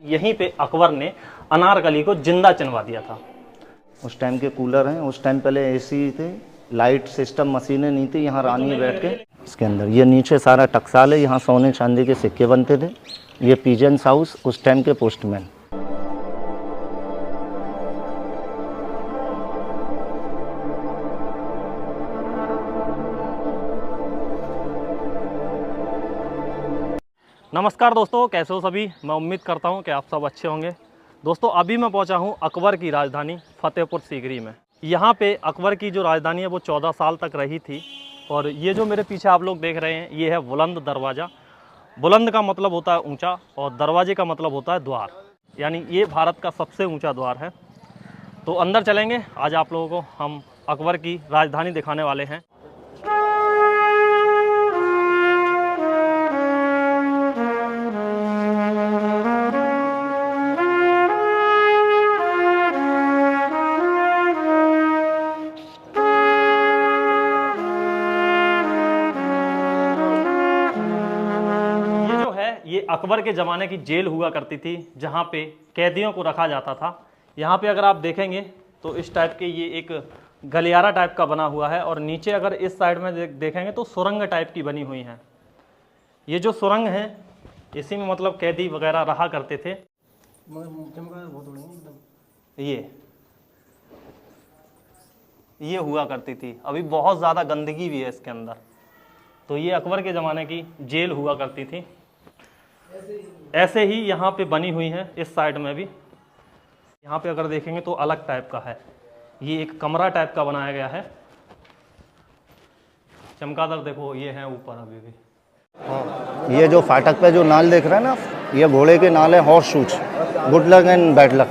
यहीं पे अकबर ने अनारकली को जिंदा चिनवा दिया था। उस टाइम के कूलर हैं, उस टाइम पहले एसी थे, लाइट सिस्टम मशीनें नहीं थी। यहाँ रानी बैठ के इसके अंदर, ये नीचे सारा टकसाल है, यहाँ सोने चांदी के सिक्के बनते थे। ये पीजेंस हाउस, उस टाइम के पोस्टमैन। नमस्कार दोस्तों, कैसे हो सभी। मैं उम्मीद करता हूं कि आप सब अच्छे होंगे। दोस्तों अभी मैं पहुंचा हूं अकबर की राजधानी फतेहपुर सीकरी में। यहां पे अकबर की जो राजधानी है वो 14 साल तक रही थी। और ये जो मेरे पीछे आप लोग देख रहे हैं ये है बुलंद दरवाज़ा। बुलंद का मतलब होता है ऊंचा और दरवाजे का मतलब होता है द्वार, यानी ये भारत का सबसे ऊँचा द्वार है। तो अंदर चलेंगे, आज आप लोगों को हम अकबर की राजधानी दिखाने वाले हैं। ये अकबर के ज़माने की जेल हुआ करती थी जहाँ पे कैदियों को रखा जाता था। यहाँ पे अगर आप देखेंगे तो इस टाइप के ये एक गलियारा टाइप का बना हुआ है और नीचे अगर इस साइड में देखेंगे तो सुरंग टाइप की बनी हुई हैं। ये जो सुरंग है इसी में मतलब कैदी वगैरह रहा करते थे। ये हुआ करती थी। अभी बहुत ज़्यादा गंदगी भी है इसके अंदर। तो ये अकबर के ज़माने की जेल हुआ करती थी। ऐसे ही यहाँ पे बनी हुई है इस साइड में भी। यहाँ पे अगर देखेंगे तो अलग टाइप का है, ये एक कमरा टाइप का बनाया गया है। चमगादड़ देखो ये है ऊपर अभी भी। ये जो फाटक पे जो नाल देख रहे हैं ना, ये घोड़े के नाल है, horse shoes, good luck and bad luck.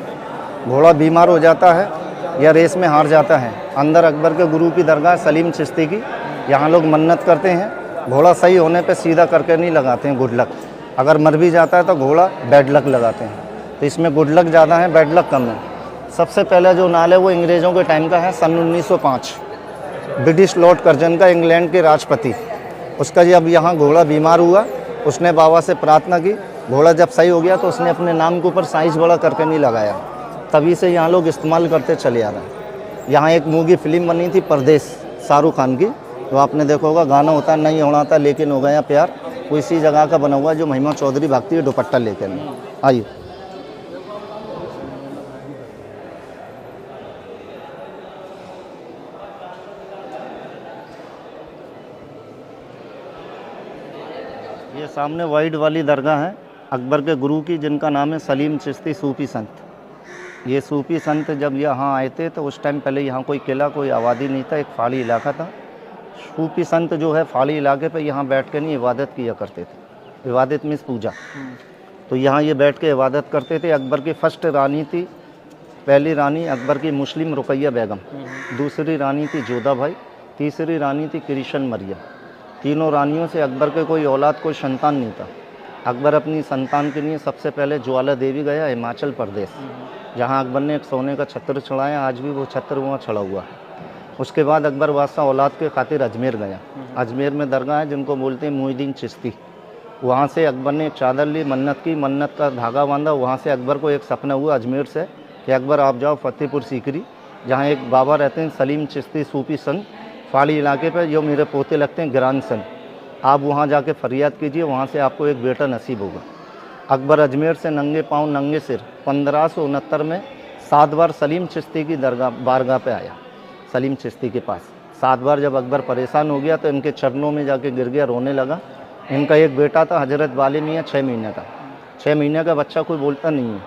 घोड़ा बीमार हो जाता है या रेस में हार जाता है। अंदर अकबर के गुरु की दरगाह सलीम चिश्ती की, यहाँ लोग मन्नत करते हैं। घोड़ा सही होने पे सीधा करके नहीं लगाते हैं गुड लक, अगर मर भी जाता है तो घोड़ा बैड लक लगाते हैं। तो इसमें गुड लक ज़्यादा है, बैड लक कम है। सबसे पहले जो नाल है वो अंग्रेज़ों के टाइम का है, सन 1905। ब्रिटिश लॉर्ड कर्जन का, इंग्लैंड के राष्ट्रपति, उसका जब यहाँ घोड़ा बीमार हुआ उसने बाबा से प्रार्थना की। घोड़ा जब सही हो गया तो उसने अपने नाम के ऊपर साइज़ बड़ा करके नहीं लगाया। तभी से यहाँ लोग इस्तेमाल करते चले आ रहे हैं। यहाँ एक मूवी फिल्म बनी थी परदेश, शाहरुख खान की, तो आपने देखा होगा, गाना होता है नहीं होना था लेकिन हो गया प्यार, वो इसी जगह का बना हुआ जो महिमा चौधरी भागती है दुपट्टा लेकर। आइए ये सामने वाइड वाली दरगाह है अकबर के गुरु की, जिनका नाम है सलीम चिश्ती सूफी संत। ये सूफी संत जब यहाँ आए थे तो उस टाइम पहले यहाँ कोई किला, कोई आबादी नहीं था, एक पहाड़ी इलाका था। सूफी संत जो है पहाड़ी इलाके पे यहाँ बैठ के नहीं इबादत किया करते थे। इबादत मीन्स पूजा। तो यहाँ ये बैठ के इबादत करते थे। अकबर की फर्स्ट रानी थी, पहली रानी अकबर की मुस्लिम रुकैया बेगम, दूसरी रानी थी जोधा भाई, तीसरी रानी थी कृष्ण मरियम। तीनों रानियों से अकबर के कोई औलाद, कोई संतान नहीं था। अकबर अपनी संतान के लिए सबसे पहले ज्वाला देवी गया, हिमाचल प्रदेश, जहाँ अकबर ने एक सोने का छत्र चढ़ाया। आज भी वो छत्र वहाँ चढ़ा हुआ है। उसके बाद अकबर बादशाह औलाद के खातिर अजमेर गया। अजमेर में दरगाह है जिनको बोलते हैं मोहिद्दीन चिश्ती। वहाँ से अकबर ने एक चादर ली, मन्नत की, मन्नत का धागा बांधा। वहाँ से अकबर को एक सपना हुआ अजमेर से कि अकबर आप जाओ फतेहपुर सीकरी, जहाँ एक बाबा रहते हैं सलीम चिश्ती सूफी संत, पहाड़ी इलाके पर, जो मेरे पोते लगते हैं ग्रांड सन। आप वहाँ जाके फरियाद कीजिए, वहाँ से आपको एक बेटा नसीब होगा। अकबर अजमेर से नंगे पाँव नंगे सिर 1569 में 7 बार सलीम चिश्ती की दरगाह बारगाह पे आया, सलीम चिश्ती के पास 7 बार। जब अकबर परेशान हो गया तो इनके चरणों में जाके गिर गया, रोने लगा। इनका एक बेटा था हजरत वाली मियाँ, 6 महीने का। 6 महीने का बच्चा कोई बोलता नहीं है।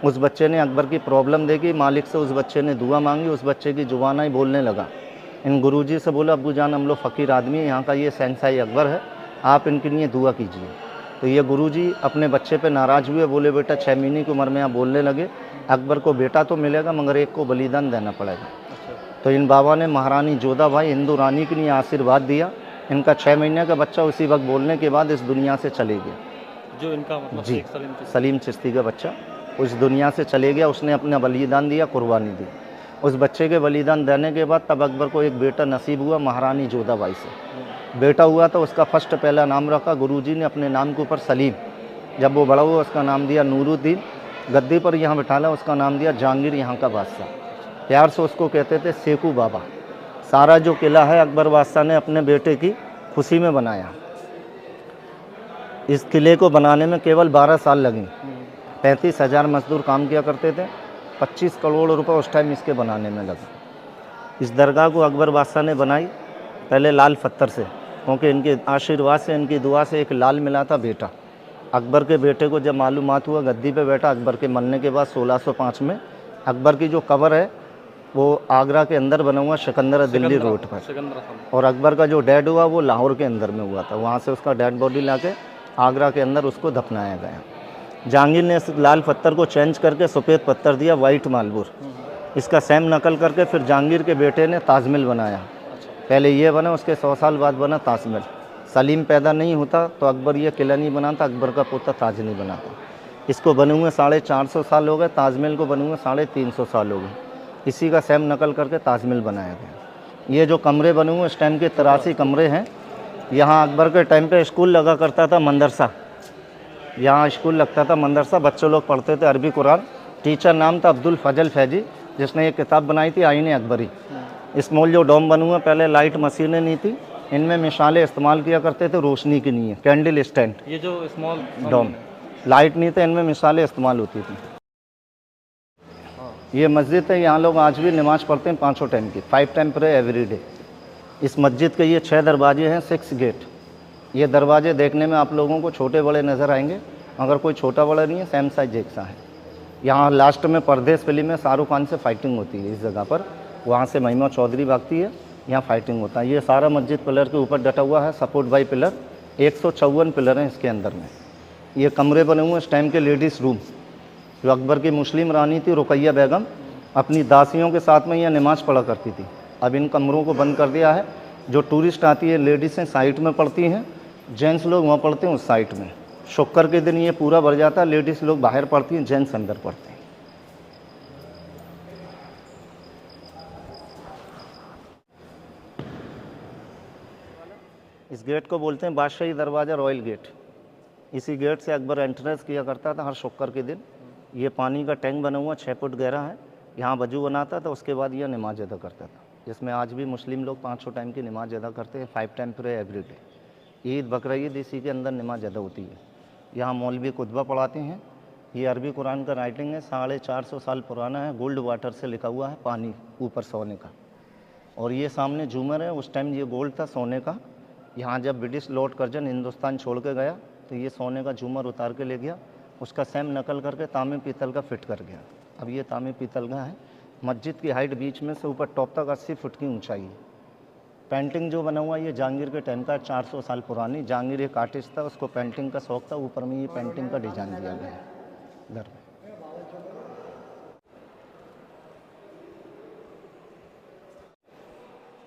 उस बच्चे ने अकबर की प्रॉब्लम देखी, मालिक से उस बच्चे ने दुआ मांगी। उस बच्चे की जुबान ही बोलने लगा। इन गुरुजी से बोला, अब्बू जान हम लोग फ़कीर आदमी है, यहाँ का ये शहंशाह अकबर है, आप इनके लिए दुआ कीजिए। तो ये गुरुजी अपने बच्चे पे नाराज़ हुए, बोले बेटा 6 महीने की उम्र में आप बोलने लगे, अकबर को बेटा तो मिलेगा मगर एक को बलिदान देना पड़ेगा। तो इन बाबा ने महारानी जोधा भाई हिंदू रानी के लिए आशीर्वाद दिया। इनका 6 महीने का बच्चा उसी वक्त बोलने के बाद इस दुनिया से चले गया। जो इनका मतलब जी, सलीम चिश्ती का बच्चा उस दुनिया से चले गया। उसने अपना बलिदान दिया, कुर्बानी दी। उस बच्चे के बलिदान देने के बाद तब अकबर को एक बेटा नसीब हुआ महारानी जोधा बाई से। बेटा हुआ तो उसका फर्स्ट पहला नाम रखा गुरुजी ने अपने नाम के ऊपर सलीम। जब वो बड़ा हुआ उसका नाम दिया नूरुद्दीन। गद्दी पर यहाँ बिठाला, उसका नाम दिया जहांगीर यहाँ का बादशाह। प्यार से उसको कहते थे सेकू बाबा। सारा जो किला है अकबर बादशाह ने अपने बेटे की खुशी में बनाया। इस किले को बनाने में केवल 12 साल लगे। 35,000 मजदूर काम किया करते थे। 25 करोड़ रुपए उस टाइम इसके बनाने में लगा। इस दरगाह को अकबर बादशाह ने बनाई पहले लाल पत्थर से, क्योंकि इनके आशीर्वाद से, इनकी दुआ से एक लाल मिला था बेटा। अकबर के बेटे को जब मालूमात हुआ गद्दी पे बैठा अकबर के मरने के बाद 1605 में, अकबर की जो कब्र है वो आगरा के अंदर बना हुआ सिकंदरा दिल्ली रोड पर, और अकबर का जो डेड हुआ वो लाहौर के अंदर में हुआ था। वहाँ से उसका डेड बॉडी लाके आगरा के अंदर उसको दफनाया गया। जहांगीर ने इस लाल पत्थर को चेंज करके सफ़ेद पत्थर दिया, वाइट मार्बल। इसका सेम नकल करके फिर जहांगीर के बेटे ने ताजमहल बनाया। पहले ये बना, उसके 100 साल बाद बना ताजमहल। सलीम पैदा नहीं होता तो अकबर ये किला नहीं बनाता, अकबर का पोता ताज नहीं बनाता। इसको बने हुए 450 साल हो गए, ताजमहल को बने हुए 350 साल हो गए। इसी का सेम नकल करके ताजमहल बनाया गया। ये जो कमरे बने हुए इस टाइम के 83 कमरे हैं। यहाँ अकबर के टाइम पे स्कूल लगा करता था, मदरसा। यहाँ स्कूल लगता था, मदरसा, बच्चे लोग पढ़ते थे अरबी कुरान। टीचर नाम था अब्दुल फजल फैजी, जिसने ये किताब बनाई थी आईने अकबरी। स्मॉल जो डोम बने हुए, पहले लाइट मशीनें नहीं थी, इनमें मिसालें इस्तेमाल किया करते थे, रोशनी की नहीं है, कैंडल स्टैंड। ये जो स्मॉल डोम, लाइट नहीं थे, इनमें मिसालें इस्तेमाल होती थी। ये मस्जिद है, यहाँ लोग आज भी नमाज पढ़ते हैं 5 टाइम की, 5 टाइम प्रे एवरी डे। इस मस्जिद के ये 6 दरवाजे हैं, 6 गेट। ये दरवाजे देखने में आप लोगों को छोटे बड़े नज़र आएंगे, मगर कोई छोटा बड़ा नहीं है, सेम साइज एक सा है। यहाँ लास्ट में परदेश फिल्म में शाहरुख खान से फाइटिंग होती है इस जगह पर, वहाँ से महिमा चौधरी भागती है, यहाँ फाइटिंग होता है। ये सारा मस्जिद पिलर के ऊपर डटा हुआ है, सपोर्ट बाई पिलर। 154 पिलर हैं इसके अंदर में। ये कमरे बने हुए इस टाइम के लेडीज़ रूम। जो अकबर की मुस्लिम रानी थी रुकैया बेगम, अपनी दासियों के साथ में यह नमाज़ पढ़ा करती थी। अब इन कमरों को बंद कर दिया है। जो टूरिस्ट आती है, लेडीज़ें साइड में पढ़ती हैं, जेंट्स लोग वहाँ पढ़ते हैं उस साइड में। शुक्र के दिन ये पूरा भर जाता है, लेडीज़ लोग बाहर पढ़ती हैं, जेंट्स अंदर पढ़ते हैं। इस गेट को बोलते हैं बादशाही दरवाज़ा, रॉयल गेट। इसी गेट से अकबर एंट्रेंस किया करता था हर शुक्र के दिन। ये पानी का टैंक बना हुआ 6 फुट गहरा है, यहाँ वजू बनाता था, उसके बाद यह नमाज अदा करता था, जिसमें आज भी मुस्लिम लोग 5 टाइम की नमाज अदा करते हैं, 5 time pray every day. Eid Bakra Eid इसी के अंदर नमाज अदा होती है। यहाँ मौलवी खुतबा पढ़ाते हैं। ये अरबी कुरान का राइटिंग है, 450 साल पुराना है, गोल्ड वाटर से लिखा हुआ है, पानी ऊपर सोने का। और ये सामने झूमर है, उस टाइम ये गोल्ड था सोने का। यहाँ जब ब्रिटिश लॉर्ड कर्जन हिंदुस्तान छोड़ के गया तो ये सोने का झूमर उतार के ले गया, उसका सेम नकल करके तांबे पीतल का फिट कर गया। अब ये तांबे पीतल का है। मस्जिद की हाइट बीच में से ऊपर टॉप तक 80 फुट की ऊंचाई है। पेंटिंग जो बना हुआ है ये जहांगीर के टाइम का, 400 साल पुरानी। जहांगीर एक आर्टिस्ट था, उसको पेंटिंग का शौक था, ऊपर में ये पेंटिंग का डिज़ाइन दिया गया है इधर में।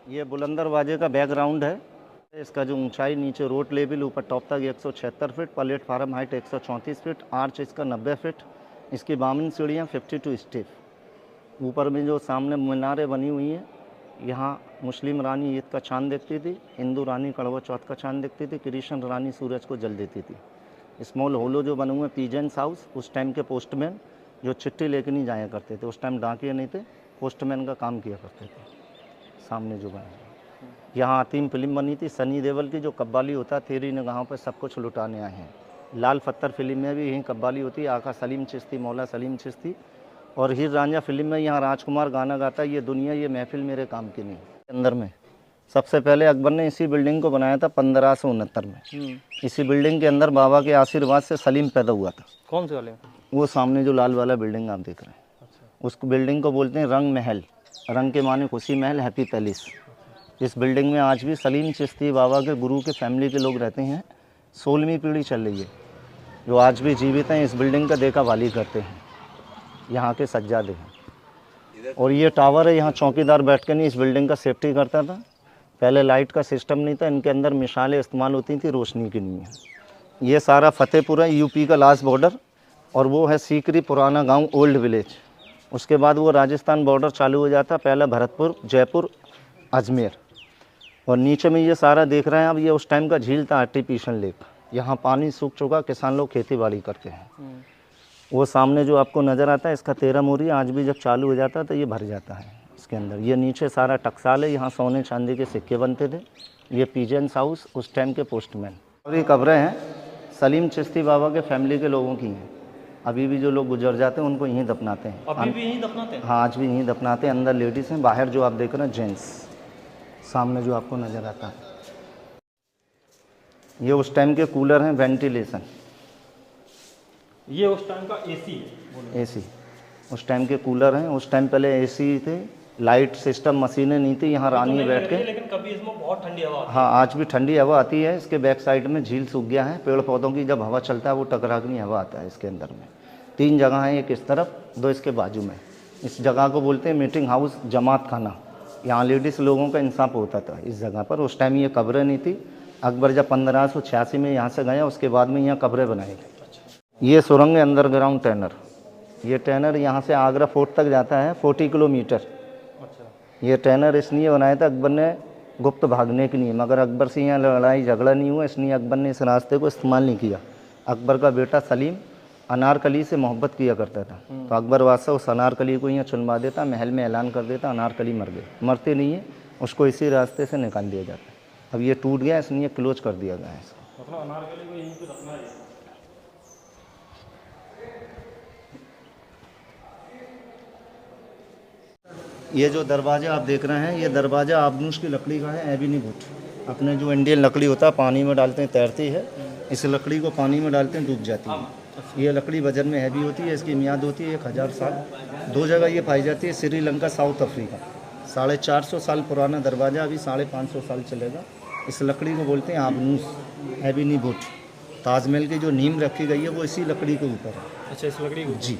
ये बुलंद दरवाजे का बैकग्राउंड है। इसका जो ऊंचाई नीचे रोड लेवल, ऊपर टॉप तक 176 feet, platform height 134 feet, arch इसका 90 फीट। इसकी बामन सीढ़ियाँ 52 स्टेप। ऊपर में जो सामने मीनारें बनी हुई हैं, यहाँ मुस्लिम रानी ईद का चांद देखती थी, हिंदू रानी करवा चौथ का चांद देखती थी, क्रिश्चियन रानी सूरज को जल देती थी। स्मॉल होलो जो बने हुए पीजेंट्स हाउस, उस टाइम के पोस्टमैन जो चिट्ठी लेके नहीं जाया करते थे, उस टाइम डाकिए नहीं थे, पोस्टमैन का काम किया करते थे। सामने जो बने, यहाँ अतीम फिल्म बनी थी सनी देओल की, जो कब्बाली होता, तेरी निगाहों पर सब कुछ लुटाने आए हैं। लाल पत्थर फिल्म में भी यहीं कब्बाली होती है, आका सलीम चिश्ती, मौला सलीम चिश्ती। और हीर रांझा फिल्म में यहाँ राजकुमार गाना गाता है, ये दुनिया ये महफिल मेरे काम की नहीं। अंदर में सबसे पहले अकबर ने इसी बिल्डिंग को बनाया था 1569 में। इसी बिल्डिंग के अंदर बाबा के आशीर्वाद से सलीम पैदा हुआ था। कौन से वाले? वो सामने जो लाल वाला बिल्डिंग आप देख रहे हैं, उस बिल्डिंग को बोलते हैं रंग महल। रंग के माने खुशी महल, हैप्पी पैलेस। इस बिल्डिंग में आज भी सलीम चिश्ती बाबा के गुरु के फैमिली के लोग रहते हैं। 16वीं पीढ़ी चल रही है, जो आज भी जीवित हैं। इस बिल्डिंग का देखभाली करते हैं, यहाँ के सज्जादे हैं। और ये टावर है, यहाँ चौकीदार बैठ के नहीं इस बिल्डिंग का सेफ्टी करता था। पहले लाइट का सिस्टम नहीं था, इनके अंदर मिसालें इस्तेमाल होती थी, रोशनी की नहीं है। ये सारा फतेहपुर है, यूपी का लास्ट बॉर्डर, और वो है सीकरी पुराना गांव, ओल्ड विलेज। उसके बाद वो राजस्थान बॉर्डर चालू हो जाता, पहला भरतपुर, जयपुर, अजमेर। और नीचे में ये सारा देख रहे हैं अब, ये उस टाइम का झील था, आर्टिफिशियल लेक। यहाँ पानी सूख चुका, किसान लोग खेती बाड़ी करते हैं। वो सामने जो आपको नज़र आता है इसका 13 मोरी आज भी जब चालू हो जाता है तो ये भर जाता है इसके अंदर। ये नीचे सारा टकसाल है, यहाँ सोने चांदी के सिक्के बनते थे। ये पीजेंस हाउस उस टाइम के पोस्टमैन। और ये कब्रें हैं सलीम चिश्ती बाबा के फैमिली के लोगों की हैं। अभी भी जो लोग गुजर जाते हैं उनको यहीं दफनाते हैं। अभी भी यहीं दफनाते हैं? हाँ, आज भी यहीं दफनाते हैं। अंदर लेडीज़ हैं, बाहर जो आप देख रहे हैं जेंट्स। सामने जो आपको नज़र आता है ये उस टाइम के कूलर हैं, वेंटिलेशन। ये उस टाइम का एसी है? एसी उस टाइम के कूलर हैं। उस टाइम पहले एसी थे, लाइट सिस्टम, मशीनें नहीं थी। यहाँ रानी बैठ के, लेकिन कभी इसमें बहुत ठंडी हवा आती है। हाँ, आज भी ठंडी हवा आती है। इसके बैक साइड में झील सूख गया है। पेड़ पौधों की जब हवा चलता है वो टकराकनी हवा आता है इसके अंदर में। 3 जगह हैं, एक इस तरफ, 2 इसके बाजू में। इस जगह को बोलते हैं मीटिंग हाउस, जमात खाना। यहाँ लेडीज़ लोगों का इंसाफ होता था इस जगह पर। उस टाइम ये कब्रें नहीं थी। अकबर जब 1586 में यहाँ से गया उसके बाद में यहाँ कब्रें बनाई गई। ये सुरंग है, अंडरग्राउंड टनल। ये टनल यहाँ से आगरा फोर्ट तक जाता है, 40 किलोमीटर। ये टनल इसलिए बनाया था अकबर ने गुप्त भागने के लिए, मगर अकबर से यहाँ लड़ाई झगड़ा नहीं हुआ, इसलिए अकबर ने इस रास्ते को इस्तेमाल नहीं किया। अकबर का बेटा सलीम अनारकली से मोहब्बत किया करता था, तो अकबर बादशाह उस अनारकली को यहाँ चुनवा देता, महल में ऐलान कर देता अनारकली मर गए। मरते नहीं है, उसको इसी रास्ते से निकाल दिया जाता है। अब ये टूट गया इसलिए क्लोज कर दिया गया है इसको। मतलब अनारकली को यहीं पे रखना है। ये जो दरवाज़ा आप देख रहे हैं, ये दरवाज़ा आबनूस की लकड़ी का है, एबिनी वुड। अपने जो इंडियन लकड़ी होता है पानी में डालते हैं, तैरती है। इस लकड़ी को पानी में डालते हैं, डूब जाती है। ये लकड़ी वजन में हैवी होती है, इसकी मियाद होती है 1000 साल। 2 जगह ये पाई जाती है, श्रीलंका, साउथ अफ्रीका। 450 साल पुराना दरवाज़ा, अभी 550 साल चलेगा। इस लकड़ी को बोलते हैं आबनूस, एबिनी वुड। ताजमहल की जो नींव रखी गई है वो इसी लकड़ी के ऊपर है। अच्छा, इस लकड़ी को? जी।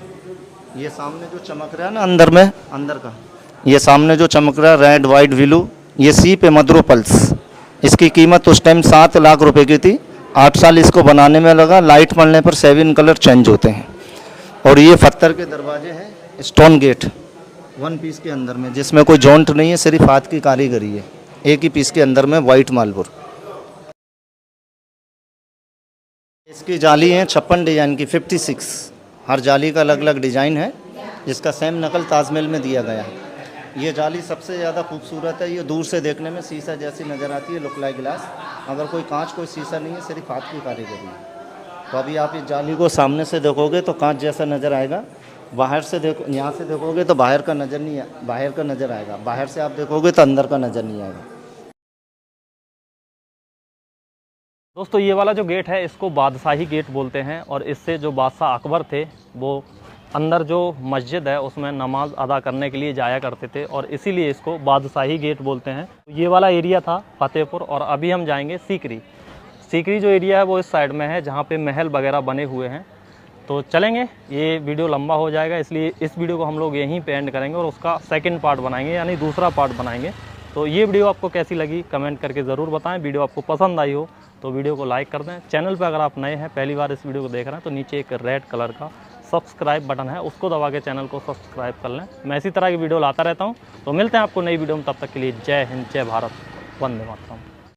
ये सामने जो चमक रहा है ना अंदर में, अंदर का ये सामने जो चमक रहा है रेड वाइट ब्लू, ये सीप है मद्रोपल्स। इसकी कीमत उस टाइम 7 लाख रुपए की थी। 8 साल इसको बनाने में लगा। लाइट पड़ने पर 7 कलर चेंज होते हैं। और ये पत्थर के दरवाजे हैं, स्टोन गेट, 1 पीस के अंदर में, जिसमें कोई जॉइंट नहीं है, सिर्फ हाथ की कारीगरी है। एक ही पीस के अंदर में वाइट मार्बल। इसकी जाली है 56 डिज़ाइन की, 56। हर जाली का अलग अलग डिज़ाइन है, जिसका सेम नकल ताजमहल में दिया गया है। ये जाली सबसे ज़्यादा खूबसूरत है। ये दूर से देखने में शीशा जैसी नज़र आती है, लुक लाइक ग्लास। अगर कोई कांच, कोई शीशा नहीं है, सिर्फ हाथ की कारीगरी है। तो अभी आप इस जाली को सामने से देखोगे तो कांच जैसा नज़र आएगा। बाहर से देखो, यहाँ से देखोगे तो बाहर का नज़र नहीं, बाहर का नज़र आएगा। बाहर से आप देखोगे तो अंदर का नज़र नहीं आएगा। दोस्तों, ये वाला जो गेट है इसको बादशाही गेट बोलते हैं। और इससे जो बादशाह अकबर थे वो अंदर जो मस्जिद है उसमें नमाज अदा करने के लिए जाया करते थे, और इसीलिए इसको बादशाही गेट बोलते हैं। ये वाला एरिया था फतेहपुर, और अभी हम जाएंगे सीकरी। सीकरी जो एरिया है वो इस साइड में है, जहाँ पे महल वगैरह बने हुए हैं। तो चलेंगे, ये वीडियो लंबा हो जाएगा, इसलिए इस वीडियो को हम लोग यहीं पे एंड करेंगे और उसका सेकंड पार्ट बनाएंगे, यानी दूसरा पार्ट बनाएंगे। तो ये वीडियो आपको कैसी लगी कमेंट करके ज़रूर बताएं। वीडियो आपको पसंद आई हो तो वीडियो को लाइक कर दें। चैनल पर अगर आप नए हैं, पहली बार इस वीडियो को देख रहे हैं, तो नीचे एक रेड कलर का सब्सक्राइब बटन है, उसको दबा के चैनल को सब्सक्राइब कर लें। मैं इसी तरह की वीडियो लाता रहता हूँ। तो मिलते हैं आपको नई वीडियो में, तब तक के लिए जय हिंद, जय भारत, वंदे मातरम।